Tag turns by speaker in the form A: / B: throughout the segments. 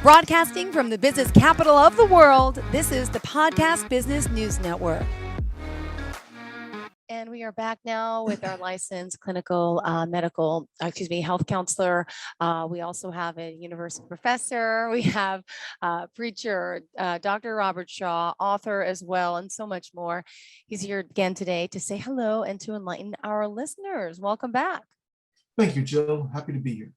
A: Broadcasting from the business capital of the world, this is the Podcast Business News Network. And we are back now with our licensed clinical health counselor. We also have a university professor. We have preacher, Dr. Robert Shaw, author as well, and so much more. He's here again today to say hello and to enlighten our listeners. Welcome back.
B: Thank you, Jill. Happy to be here.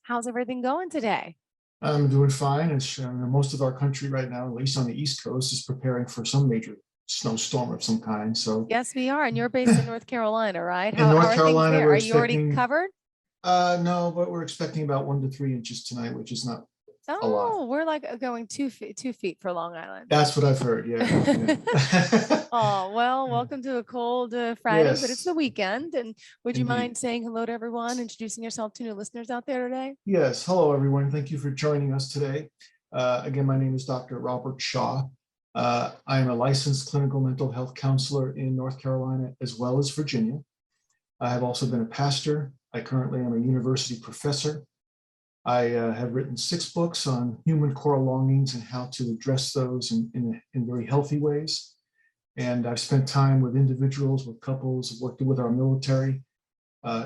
A: How's everything going today?
B: I'm doing fine. It's, most of our country right now, at least on the East Coast, is preparing for some major snowstorm of some kind. So
A: yes, we are. And you're based in North Carolina, right?
B: In North Carolina,
A: are you already covered?
B: No, but we're expecting about 1 to 3 inches tonight, which is not a lot.
A: Oh, we're like going 2 feet for Long Island.
B: That's what I've heard. Yeah.
A: Oh, well, welcome to a cold Friday, but it's the weekend. And would you mind saying hello to everyone, introducing yourself to new listeners out there today?
B: Yes. Hello, everyone. Thank you for joining us today. Again, my name is Dr. Robert Shaw. I am a licensed clinical mental health counselor in North Carolina as well as Virginia. I have also been a pastor. I currently am a university professor. I have written 6 books on human core longings and how to address those in very healthy ways. And I've spent time with individuals, with couples, worked with our military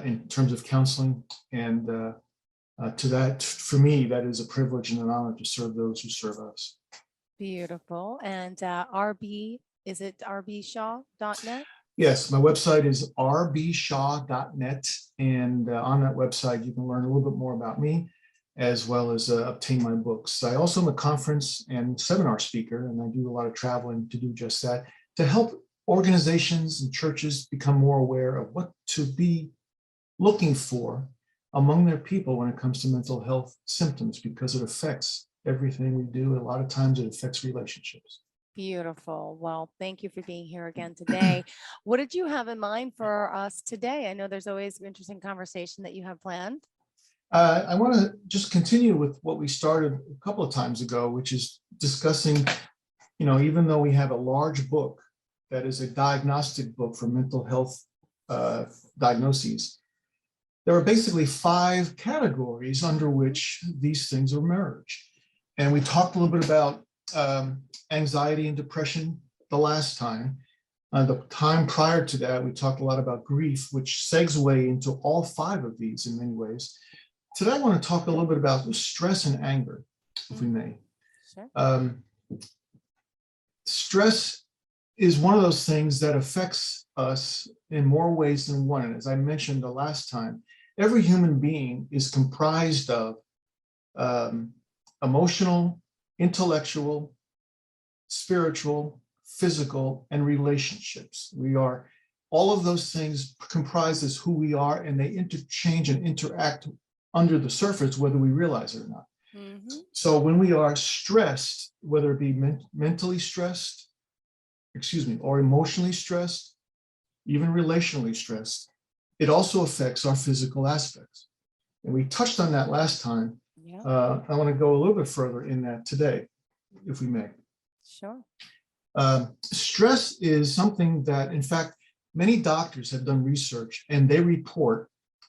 B: in terms of counseling. And to that, for me, that is a privilege and an honor to serve those who serve us.
A: Beautiful. And is it rbshaw.net?
B: Yes, my website is rbshaw.net. And on that website, you can learn a little bit more about me, as well as obtain my books. I also am a conference and seminar speaker, and I do a lot of traveling to do just that, to help organizations and churches become more aware of what to be looking for among their people when it comes to mental health symptoms, because it affects everything we do. A lot of times it affects relationships.
A: Beautiful. Well, thank you for being here again today. What did you have in mind for us today? I know there's always an interesting conversation that you have planned.
B: I want to just continue with what we started a couple of times ago, which is discussing, even though we have a large book that is a diagnostic book for mental health diagnoses, there are basically 5 categories under which these things emerge. And we talked a little bit about anxiety and depression the last time. The time prior to that, we talked a lot about grief, which segue into all 5 of these in many ways. Today, I want to talk a little bit about stress and anger, if we may. Sure. Stress is one of those things that affects us in more ways than one. And as I mentioned the last time, every human being is comprised of emotional, intellectual, spiritual, physical, and relationships. All of those things comprise as who we are, and they interchange and interact under the surface, whether we realize it or not. Mm-hmm. So when we are stressed, whether it be mentally stressed, or emotionally stressed, even relationally stressed, it also affects our physical aspects. And we touched on that last time. Yeah. I want to go a little bit further in that today, if we may.
A: Sure.
B: Stress is something that, in fact, many doctors have done research, and they report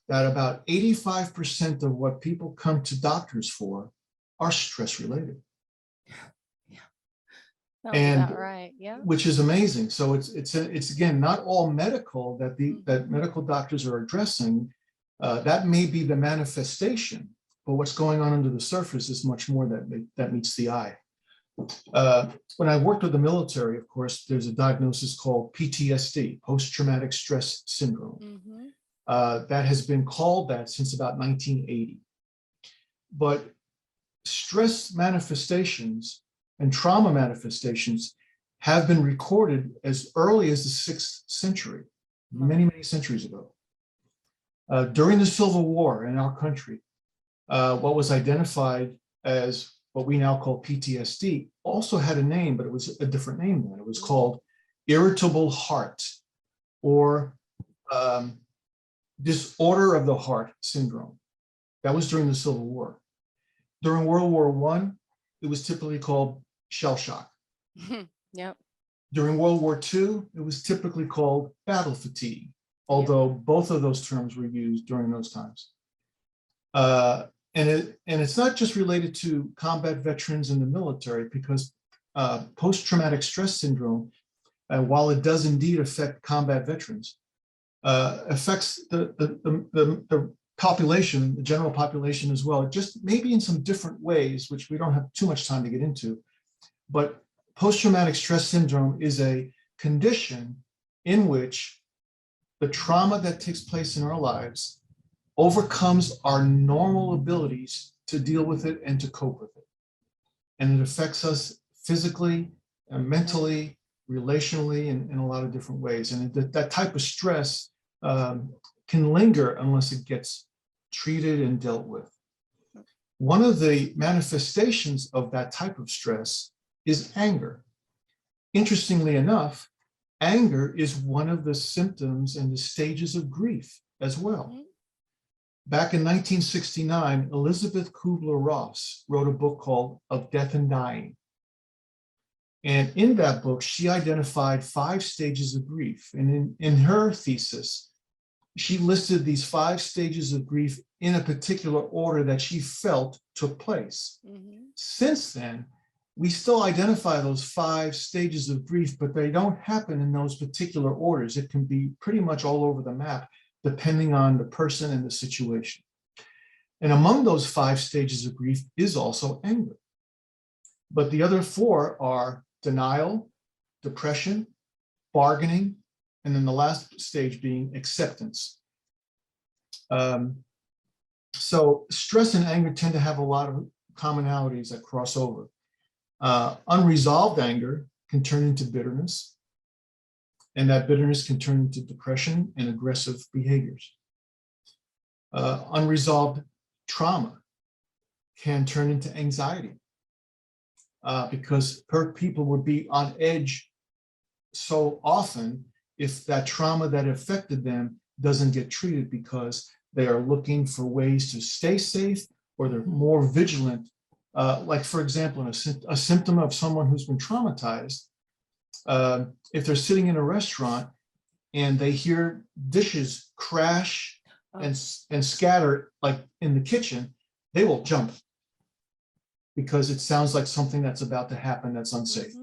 B: that about 85% of what people come to doctors for are stress related.
A: Yeah. And right. Yeah.
B: Which is amazing. So it's again, not all medical that medical doctors are addressing. That may be the manifestation, but what's going on under the surface is much more that meets the eye. When I worked with the military, of course, there's a diagnosis called PTSD, post-traumatic stress syndrome. Mm-hmm. That has been called that since about 1980. But stress manifestations and trauma manifestations have been recorded as early as the 6th century, many, many centuries ago. During the Civil War in our country, what was identified as what we now call PTSD also had a name, but it was a different name then. It was called irritable heart, or disorder of the heart syndrome. That was during the Civil War. During World War I, it was typically called shell shock.
A: Yep.
B: During World War II, it was typically called battle fatigue, although both of those terms were used during those times. and it's not just related to combat veterans in the military, because post-traumatic stress syndrome, while it does indeed affect combat veterans, affects the population, the general population as well, just maybe in some different ways, which we don't have too much time to get into. But post-traumatic stress syndrome is a condition in which the trauma that takes place in our lives overcomes our normal abilities to deal with it and to cope with it. And it affects us physically, mentally, relationally, in a lot of different ways. And that type of stress can linger unless it gets treated and dealt with. One of the manifestations of that type of stress is anger. Interestingly enough, anger is one of the symptoms and the stages of grief as well. Back in 1969, Elizabeth Kubler-Ross wrote a book called Of Death and Dying. And in that book, she identified 5 stages of grief. And in her thesis, she listed these 5 stages of grief in a particular order that she felt took place. Since then, we still identify those 5 stages of grief, but they don't happen in those particular orders. It can be pretty much all over the map, depending on the person and the situation. And among those 5 stages of grief is also anger. But the other 4 are denial, depression, bargaining, and then the last stage being acceptance. So stress and anger tend to have a lot of commonalities that cross over. Unresolved anger can turn into bitterness, and that bitterness can turn into depression and aggressive behaviors. Unresolved trauma can turn into anxiety, because hurt people would be on edge so often if that trauma that affected them doesn't get treated, because they are looking for ways to stay safe, or they're more vigilant. Like, for example, a symptom of someone who's been traumatized, if they're sitting in a restaurant and they hear dishes crash and scatter like in the kitchen, they will jump because it sounds like something that's about to happen that's unsafe.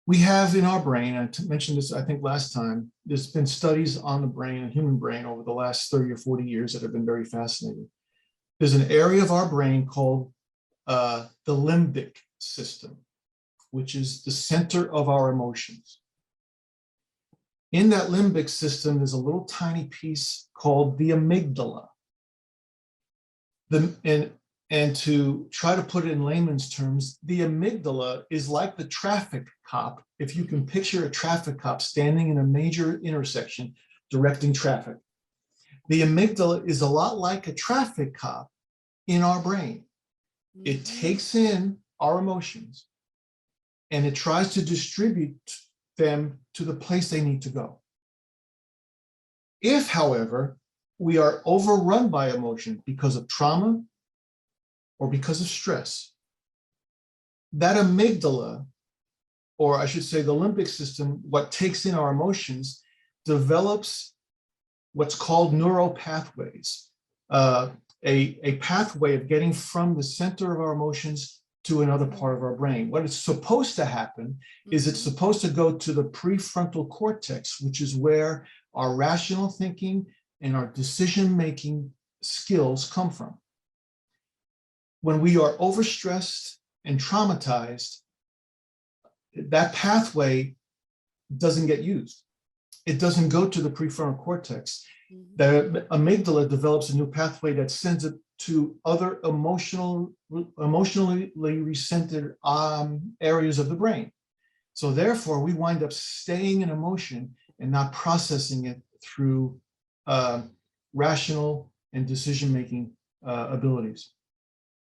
B: We have in our brain, I mentioned this, I think last time, there's been studies on the brain, the human brain, over the last 30 or 40 years that have been very fascinating. There's an area of our brain called the limbic system, which is the center of our emotions. In that limbic system, there's a little tiny piece called the amygdala. And to try to put it in layman's terms, the amygdala is like the traffic cop. If you can picture a traffic cop standing in a major intersection directing traffic, the amygdala is a lot like a traffic cop in our brain. It takes in our emotions and it tries to distribute them to the place they need to go. If, however, we are overrun by emotion because of trauma or because of stress, that amygdala, or I should say the limbic system, what takes in our emotions, develops what's called neural pathways, a pathway of getting from the center of our emotions to another part of our brain. What is supposed to happen is it's supposed to go to the prefrontal cortex, which is where our rational thinking and our decision-making skills come from. When we are overstressed and traumatized, that pathway doesn't get used. It doesn't go to the prefrontal cortex. The amygdala develops a new pathway that sends it to other emotionally recentered areas of the brain. So therefore, we wind up staying in emotion and not processing it through rational and decision-making abilities.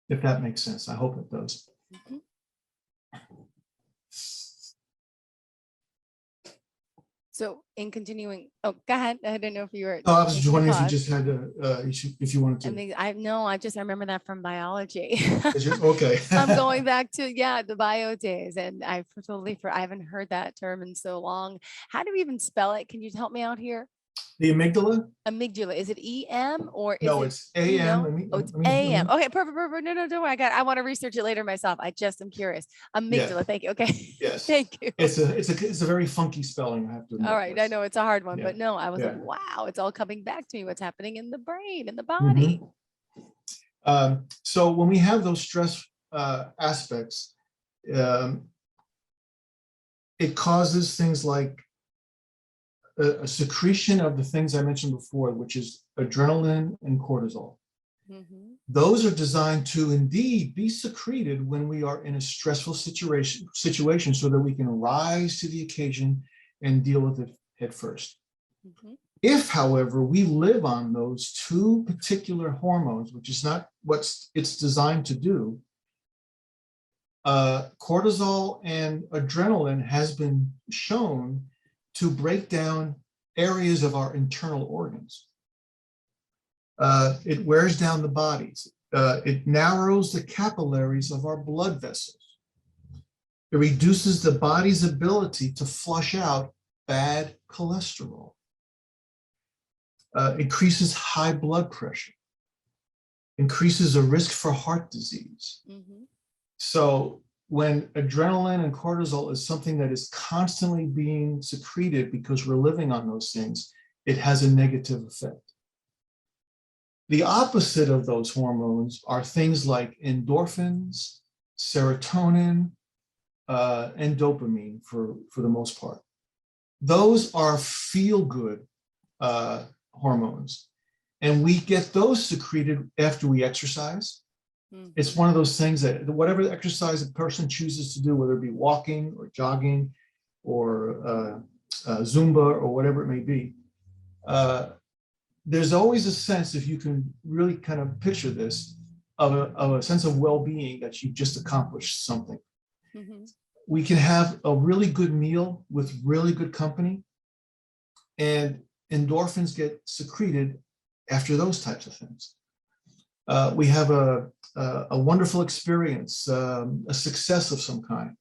B: If that makes sense, I hope it does.
A: So in continuing, oh, go ahead. I didn't know if you were
B: Oh, I was just
A: taking a
B: wondering if you
A: pause.
B: just had if you wanted
A: I
B: to.
A: mean, I know, I remember that from biology.
B: Okay.
A: I'm going back to, yeah, the bio days, and I haven't heard that term in so long. How do we even spell it? Can you help me out here?
B: The amygdala?
A: Amygdala, is it EM or is
B: No,
A: it,
B: it's
A: do you
B: AM.
A: know? Oh, it's AM.
B: Let me,
A: Okay, perfect, perfect. No, no, don't worry. I want to research it later myself. I just am curious.
B: yeah,
A: Amygdala, thank you. Okay,
B: yes.
A: thank you.
B: It's a very funky spelling, I have to
A: All
B: admit.
A: right, I
B: Yes.
A: know it's a hard one,
B: Yeah.
A: but no, I was like,
B: Yeah.
A: wow, it's all coming back to me. What's happening in the brain, in the
B: Mhm.
A: body.
B: So when we have those stress aspects, um, it causes things like a secretion of the things I mentioned before, which is adrenaline and cortisol.
A: Mhm.
B: Those are designed to indeed be secreted when we are in a stressful situation so that we can rise to the occasion and deal with it head first.
A: Mhm.
B: If, however, we live on those two particular hormones, which is not what it's designed to do, cortisol and adrenaline has been shown to break down areas of our internal organs. It wears down the bodies. It narrows the capillaries of our blood vessels. It reduces the body's ability to flush out bad cholesterol. Increases high blood pressure. Increases the risk for heart disease.
A: Mhm.
B: So when adrenaline and cortisol is something that is constantly being secreted because we're living on those things, it has a negative effect. The opposite of those hormones are things like endorphins, serotonin, and dopamine for the most part. Those are feel-good hormones. And we get those secreted after we exercise. It's
A: Mhm.
B: one of those things that whatever exercise a person chooses to do, whether it be walking or jogging or Zumba or whatever it may be, there's always a sense, if you can really kind of picture this, of a sense of well-being that you just accomplished something.
A: Mhm.
B: We can have a really good meal with really good company, and endorphins get secreted after those types of things. We have a wonderful experience, a success of some kind.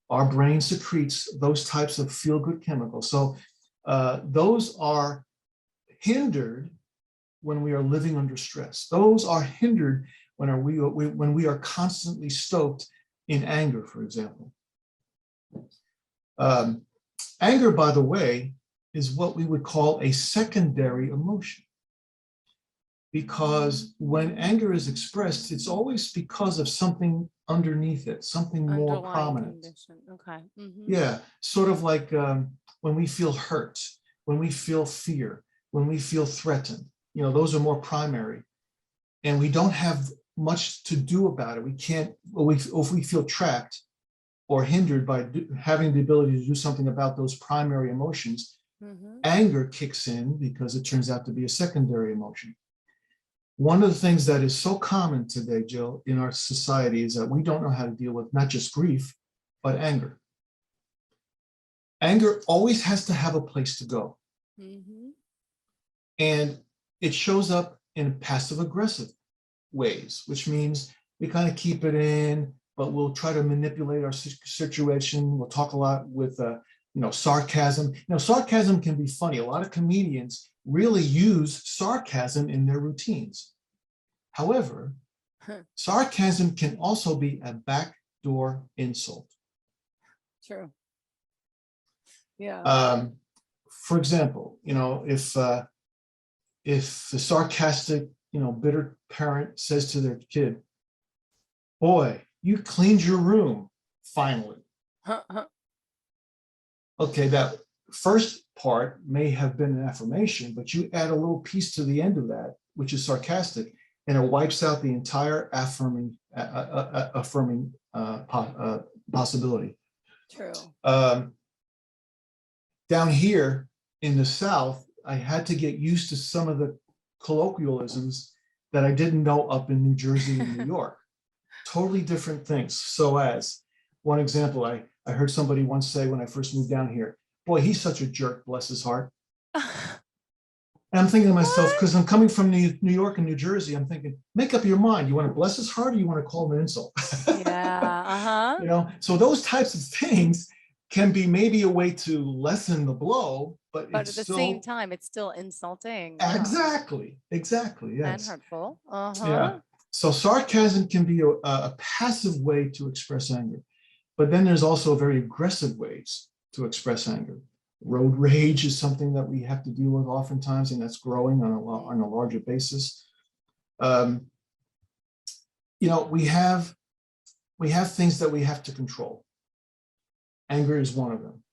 B: Our brain secretes those types of feel-good chemicals. So those are hindered when we are living under stress. Those are hindered when we are constantly stoked in anger, for example. Um, Anger, by the way, is what we would call a secondary emotion. Because when anger is expressed, it's always because of something underneath it, something more
A: Underlying
B: prominent.
A: condition. Okay. Mhm.
B: Yeah, sort of like when we feel hurt, when we feel fear, when we feel threatened, those are more primary. And we don't have much to do about it. We can't, if we feel trapped or hindered by having the ability to do something about those primary emotions,
A: Mhm.
B: anger kicks in because it turns out to be a secondary emotion. One of the things that is so common today, Jill, in our society is that we don't know how to deal with not just grief, but anger. Anger always has to have a place to go.
A: Mhm.
B: And it shows up in passive aggressive ways, which means we kind of keep it in, but we'll try to manipulate our situation. We'll talk a lot with sarcasm. Sarcasm can be funny. A lot of comedians really use sarcasm in their routines. However, sarcasm can also be a backdoor insult.
A: True. Yeah.
B: For example, if the sarcastic, bitter parent says to their kid, "Boy, you cleaned your room, finally." Okay, that first part may have been an affirmation, but you add a little piece to the end of that, which is sarcastic, and it wipes out the entire affirming possibility.
A: True.
B: Down here in the South, I had to get used to some of the colloquialisms that I didn't know up in New Jersey and New York. Totally different things. So as one example, I heard somebody once say when I first moved down here, boy, he's such a jerk, bless his heart. And I'm thinking to myself, because I'm coming from New York and New Jersey, I'm thinking, make up your mind. You want to bless his heart or you want to call him an insult?
A: Yeah. Uh-huh.
B: You know, so those types of things can be maybe a way to lessen the blow, but
A: But
B: it's
A: at the same
B: still
A: time, it's still insulting.
B: exactly,
A: And
B: yes.
A: hurtful.
B: Yeah.
A: Uh-huh.
B: So sarcasm can be a passive way to express anger, but then there's also very aggressive ways to express anger. Road rage is something that we have to deal with oftentimes, and that's growing on a larger basis. Um, you know, we have things that we have to control. Anger is one of them.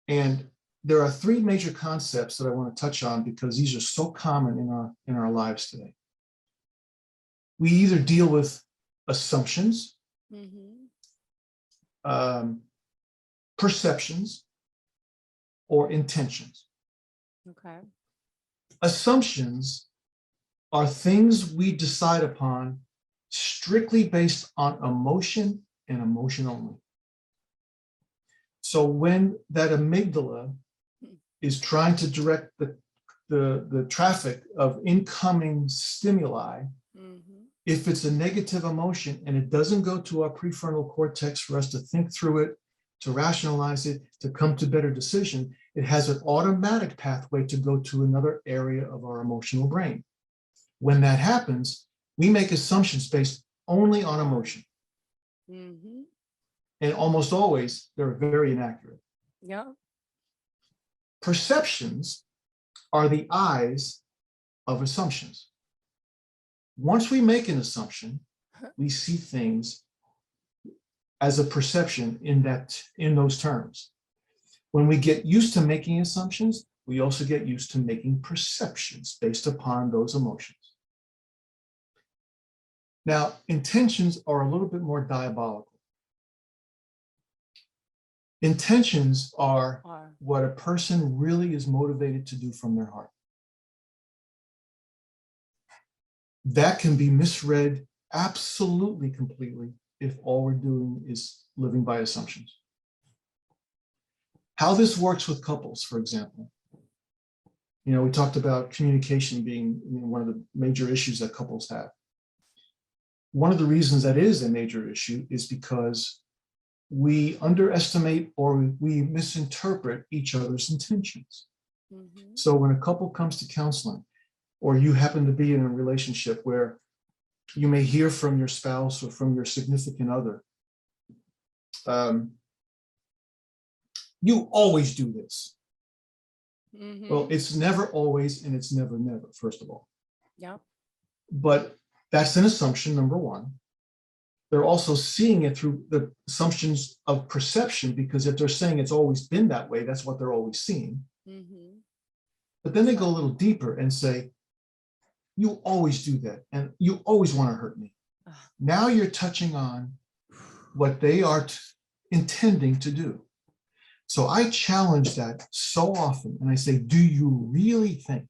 B: And there are three major concepts that I want to touch on because these are so common in our lives today. We either deal with assumptions, perceptions, or intentions.
A: Okay.
B: Assumptions are things we decide upon strictly based on emotion and emotion only. So when that amygdala is trying to direct the traffic of incoming stimuli, if it's a negative emotion and it doesn't go to our prefrontal cortex for us to think through it, to rationalize it, to come to better decision, it has an automatic pathway to go to another area of our emotional brain. When that happens, we make assumptions based only on emotion. And almost always, they're very inaccurate.
A: Yeah.
B: Perceptions are the eyes of assumptions. Once we make an assumption, we see things as a perception in those terms. When we get used to making assumptions, we also get used to making perceptions based upon those emotions. Now, intentions are a little bit more diabolical. Intentions are what a person really is motivated to do from their heart. That can be misread absolutely completely if all we're doing is living by assumptions. How this works with couples, for example. You know, we talked about communication being one of the major issues that couples have. One of the reasons that is a major issue is because we underestimate or we misinterpret each other's intentions. So when a couple comes to counseling, or you happen to be in a relationship where you may hear from your spouse or from your significant other, you always do this. Well, it's never always and it's never, never, first of all.
A: Yeah.
B: But that's an assumption, number one. They're also seeing it through the assumptions of perception, because if they're saying it's always been that way, that's what they're always seeing. But then they go a little deeper and say, you always do that, and you always want to hurt me. Now you're touching on what they are intending to do. So I challenge that so often, and I say, do you really think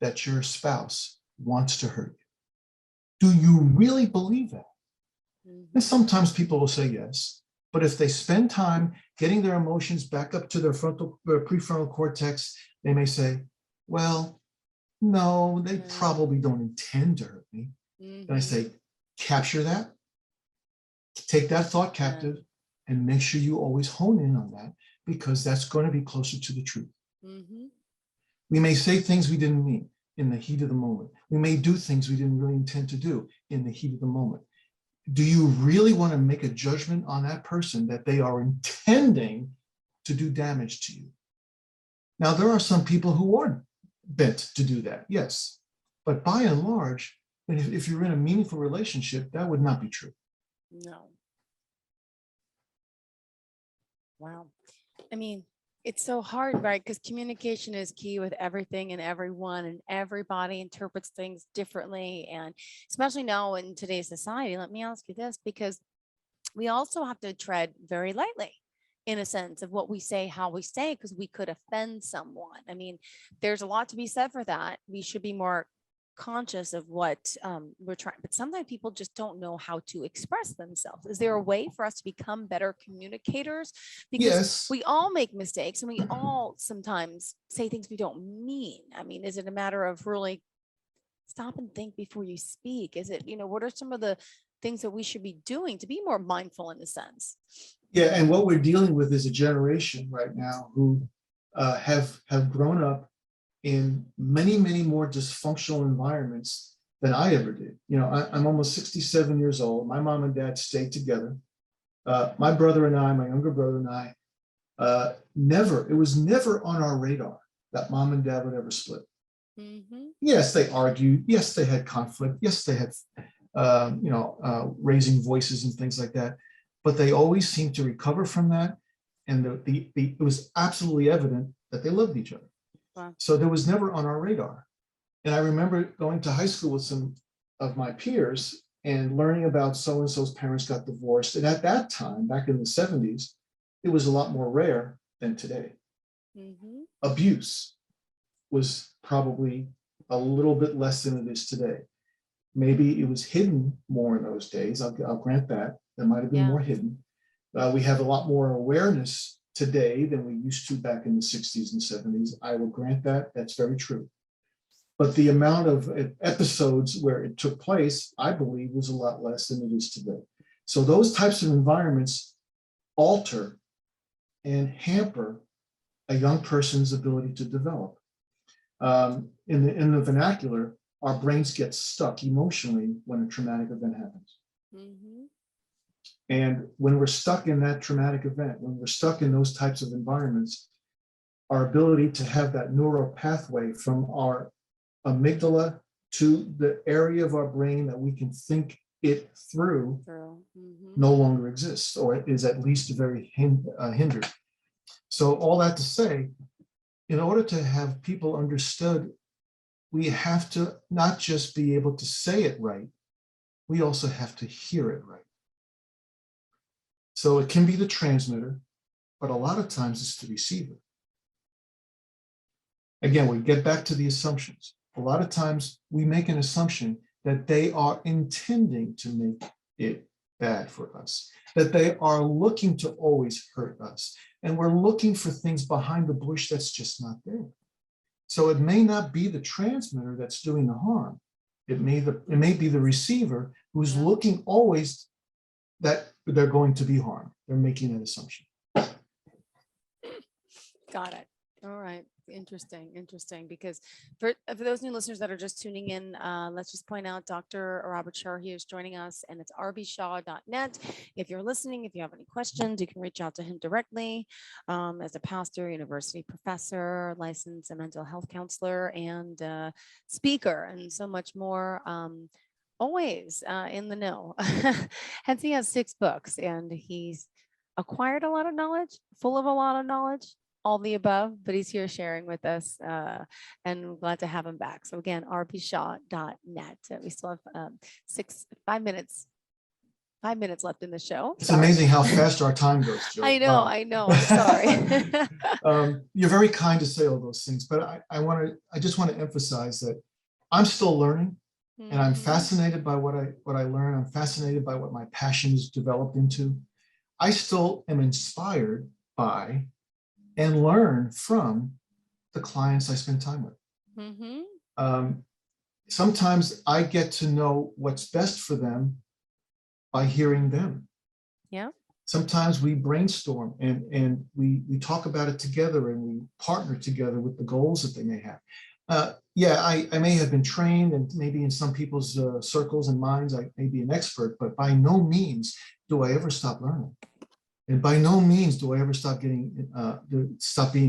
B: that your spouse wants to hurt you? Do you really believe that? And sometimes people will say yes, but if they spend time getting their emotions back up to their prefrontal cortex, they may say, well, no, they probably don't intend to hurt me. And I say, capture that, take that thought captive, and make sure you always hone in on that, because that's going to be closer to the truth. We may say things we didn't mean in the heat of the moment. We may do things we didn't really intend to do in the heat of the moment. Do you really want to make a judgment on that person that they are intending to do damage to you? Now, there are some people who are bent to do that, yes. But by and large, if you're in a meaningful relationship, that would not be true.
A: No. Wow. I mean, it's so hard, right? Because communication is key with everything and everyone, and everybody interprets things differently. And especially now in today's society, let me ask you this, because we also have to tread very lightly in a sense of what we say, how we say, because we could offend someone. I mean, there's a lot to be said for that. We should be more conscious of what we're trying, but sometimes people just don't know how to express themselves. Is there a way for us to become better communicators? Because
B: Yes.
A: we all make mistakes and we all sometimes say things we don't mean. I mean, is it a matter of really stop and think before you speak? Is it, what are some of the things that we should be doing to be more mindful in a sense?
B: Yeah, and what we're dealing with is a generation right now who have grown up in many, many more dysfunctional environments than I ever did. I'm almost 67 years old. My mom and dad stayed together. My brother and I, my younger brother and I, it was never on our radar that mom and dad would ever split.
A: Mm-hmm.
B: Yes, they argued. Yes, they had conflict. Yes, they had, raising voices and things like that. But they always seemed to recover from that. And it was absolutely evident that they loved each other.
A: Wow.
B: So there was never on our radar. And I remember going to high school with some of my peers and learning about so-and-so's parents got divorced. And at that time, back in the 70s, it was a lot more rare than today.
A: Mm-hmm.
B: Abuse was probably a little bit less than it is today. Maybe it was hidden more in those days. I'll grant that. There might have been more hidden. We have a lot more awareness today than we used to back in the 60s and 70s. I will grant that. That's very true. But the amount of episodes where it took place, I believe, was a lot less than it is today. So those types of environments alter and hamper a young person's ability to develop. In the vernacular, our brains get stuck emotionally when a traumatic event happens.
A: Mm-hmm.
B: And when we're stuck in that traumatic event, when we're stuck in those types of environments, our ability to have that neural pathway from our amygdala to the area of our brain that we can think it through
A: Mm-hmm.
B: no longer exists, or is at least very hindered. So all that to say, in order to have people understood, we have to not just be able to say it right, we also have to hear it right. So it can be the transmitter, but a lot of times it's the receiver. Again, we get back to the assumptions. A lot of times we make an assumption that they are intending to make it bad for us, that they are looking to always hurt us. And we're looking for things behind the bush that's just not there. So it may not be the transmitter that's doing the harm. It may be the receiver who's looking always that they're going to be harmed. They're making that assumption.
A: Got it. All right. Interesting. Because for those new listeners that are just tuning in, let's just point out Dr. Robert Shah is joining us, and it's rbshaw.net. If you're listening, if you have any questions, you can reach out to him directly as a pastor, university professor, licensed and mental health counselor, and speaker, and so much more. Always in the know. Hence, he has 6 books, and he's acquired a lot of knowledge, full of a lot of knowledge, all the above, but he's here sharing with us, and we're glad to have him back. So again, rbshaw.net. We still have 5 minutes left in the show.
B: It's amazing how fast our time goes, Joe.
A: I know. I'm sorry.
B: You're very kind to say all those things, but I just want to emphasize that I'm still learning, and I'm fascinated by what I learn. I'm fascinated by what my passion is developed into. I still am inspired by and learn from the clients I spend time with. Sometimes I get to know what's best for them by hearing them.
A: Yeah.
B: Sometimes we brainstorm and we talk about it together, and we partner together with the goals that they may have. I may have been trained, and maybe in some people's circles and minds, I may be an expert, but by no means do I ever stop learning. And by no means do I ever stop being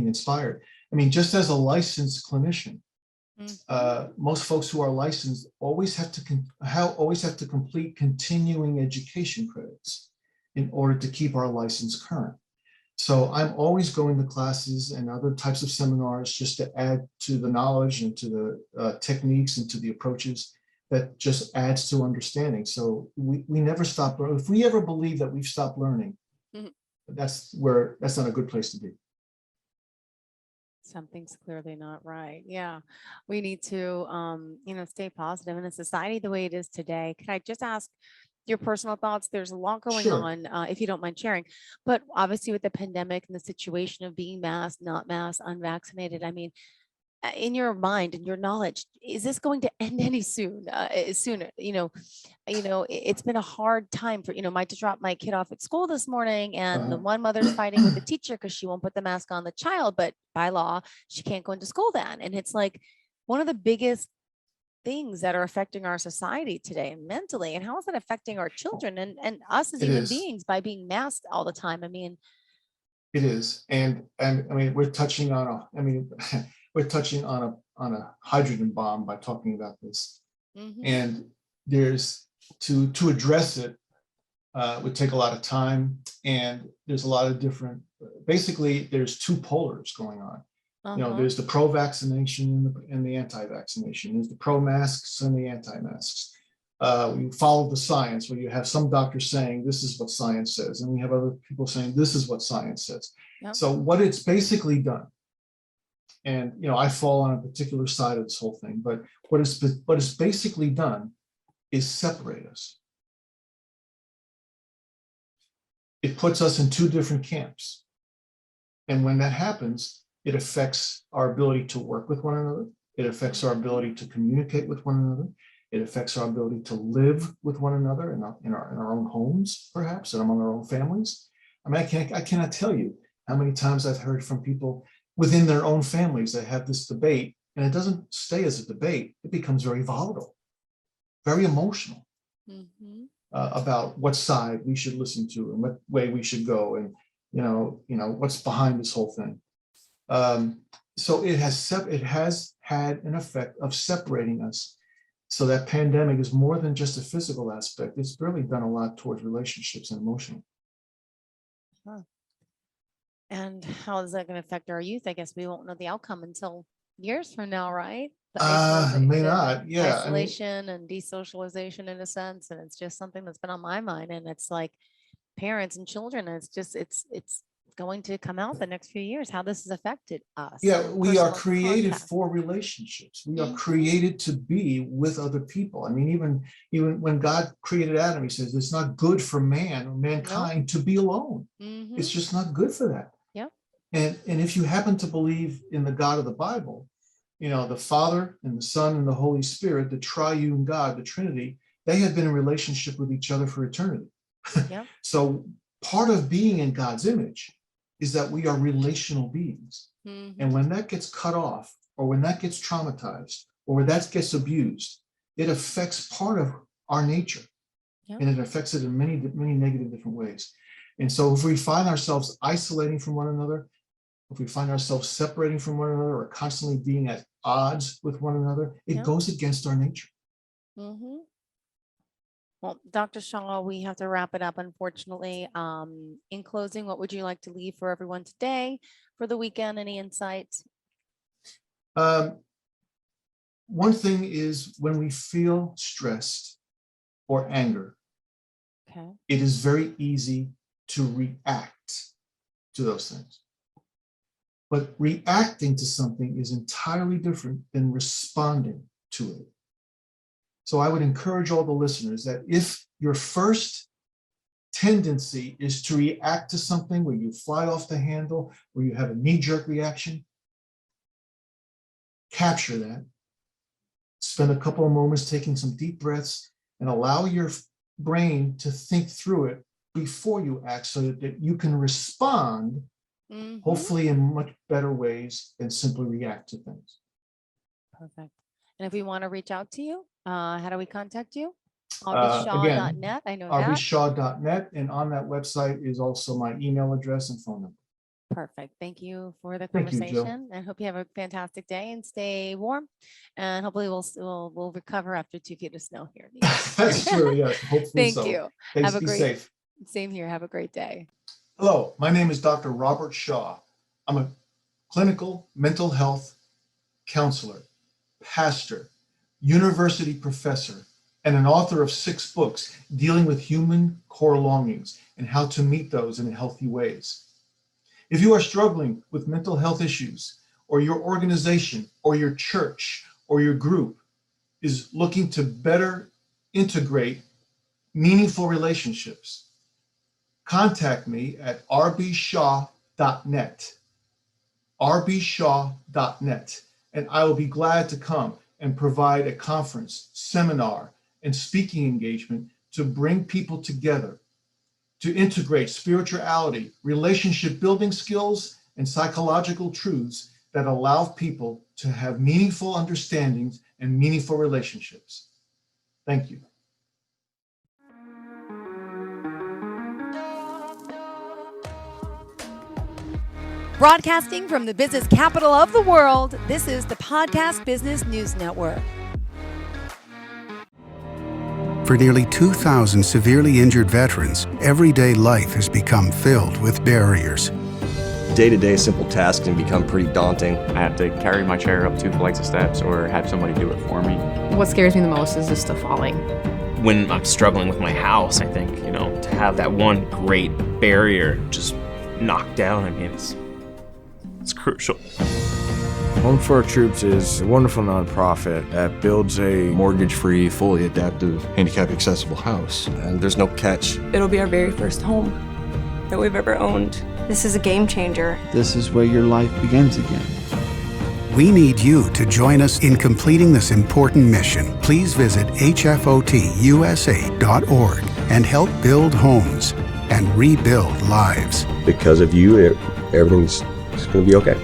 B: inspired. I mean, just as a licensed clinician, most folks who are licensed always have to complete continuing education credits in order to keep our license current. So I'm always going to classes and other types of seminars just to add to the knowledge and to the techniques and to the approaches that just adds to understanding. So we never stop learning. If we ever believe that we've stopped learning, that's not a good place to be.
A: Something's clearly not right. Yeah. We need to, stay positive in a society the way it is today. Could I just ask your personal thoughts? There's a lot going
B: Sure.
A: on, if you don't mind sharing, but obviously with the pandemic and the situation of being masked, not masked, unvaccinated, I mean, in your mind and your knowledge, is this going to end any sooner? It's been a hard time for, my to drop my kid off at school this morning, and the
B: Uh,
A: one mother's fighting with the teacher because she won't put the mask on the child, but by law, she can't go into school then. And it's like one of the biggest things that are affecting our society today and mentally. And how is that affecting our children and us as
B: it
A: human
B: is.
A: beings by being masked all the time? I mean,
B: It is. And I mean, we're touching on we're touching on a hydrogen bomb by talking about this.
A: mhm,
B: And there's to address it would take a lot of time, and there's a lot of different, basically there's two polars going on.
A: uh-huh,
B: There's the pro-vaccination and the anti-vaccination. There's the pro-masks and the anti-masks. We follow the science, where you have some doctors saying this is what science says, and we have other people saying this is what science says.
A: yep,
B: So what it's basically done, and I fall on a particular side of this whole thing, but what it's basically done is separate us. It puts us in two different camps. And when that happens, it affects our ability to work with one another. It affects our ability to communicate with one another. It affects our ability to live with one another in our own homes, perhaps, and among our own families. I mean, I cannot tell you how many times I've heard from people within their own families that have this debate, and it doesn't stay as a debate. It becomes very volatile, very emotional.
A: mhm,
B: About what side we should listen to and what way we should go, and what's behind this whole thing. So it has had an effect of separating us. So that pandemic is more than just a physical aspect. It's really done a lot towards relationships and emotional.
A: huh. And how is that going to affect our youth? I guess we won't know the outcome until years from now, right?
B: May
A: The
B: not. Yeah, I mean,
A: isolation and desocialization in a sense. And it's just something that's been on my mind. And it's like parents and children, it's going to come out the next few years, how this has affected us
B: yeah,
A: and
B: we are
A: personal
B: created
A: contact.
B: for relationships. We are
A: Mhm.
B: created to be with other people. I mean, even when God created Adam, he says it's not good for man or
A: No.
B: mankind to be alone.
A: Mm-hmm.
B: It's just not good for that.
A: Yep.
B: And if you happen to believe in the God of the Bible, the Father and the Son and the Holy Spirit, the triune God, the Trinity, they have been in relationship with each other for eternity.
A: Yep.
B: So part of being in God's image is that we are relational beings.
A: Mm-hmm.
B: And when that gets cut off, or when that gets traumatized, or when that gets abused, it affects part of our nature.
A: Yep.
B: And it affects it in many, many negative different ways. And so if we find ourselves isolating from one another, if we find ourselves separating from one another, or constantly being at odds with one another, it
A: Yep.
B: goes against our nature.
A: Mm-hmm. Well, Dr. Shaw, we have to wrap it up, unfortunately. In closing, what would you like to leave for everyone today, for the weekend? Any insights?
B: One thing is, when we feel stressed or anger,
A: Okay.
B: it is very easy to react to those things. But reacting to something is entirely different than responding to it. So I would encourage all the listeners that if your first tendency is to react to something, where you fly off the handle, where you have a knee-jerk reaction, capture that. Spend a couple of moments taking some deep breaths and allow your brain to think through it before you act, so that you can respond,
A: Mm-hmm.
B: hopefully in much better ways than simply react to things.
A: Perfect. And if we want to reach out to you, how do we contact you?
B: Again,
A: RBShaw.net. I know that.
B: rbshaw.net, and on that website is also my email address and phone number.
A: Perfect. Thank you for the
B: Thank you, Jill.
A: conversation. I hope you have a fantastic day and stay warm. And hopefully we'll recover after 2 feet of snow here. in the US.
B: That's true, yes, hopefully
A: Thank
B: so.
A: you.
B: Thanks,
A: Have a
B: be
A: great,
B: safe.
A: same here. Have a great day.
B: Hello, my name is Dr. Robert Shaw. I'm a clinical mental health counselor, pastor, university professor, and an author of 6 books dealing with human core longings and how to meet those in healthy ways. If you are struggling with mental health issues, or your organization or your church or your group is looking to better integrate meaningful relationships, contact me at rbshaw.net, rbshaw.net, and I will be glad to come and provide a conference, seminar, and speaking engagement to bring people together to integrate spirituality, relationship building skills, and psychological truths that allow people to have meaningful understandings and meaningful relationships. Thank you.
A: Broadcasting from the business capital of the world, this is the Podcast Business News Network.
C: For nearly 2,000 severely injured veterans, everyday life has become filled with barriers.
D: Day-to-day simple tasks can become pretty daunting.
E: I have to carry my chair up 2 flights of steps or have somebody do it for me.
F: What scares me the most is just the falling.
G: When I'm struggling with my house, I think, to have that one great barrier just knocked down, it's crucial.
H: Home for Our Troops is a wonderful nonprofit that builds a
I: mortgage-free, fully adaptive, handicap-accessible house.
D: And there's no catch.
J: It'll be our very first home that we've ever owned. This is a game changer.
K: This is where your life begins again.
C: We need you to join us in completing this important mission. Please visit hfotusa.org and help build homes and rebuild lives.
D: Because of you, everything's going to be okay.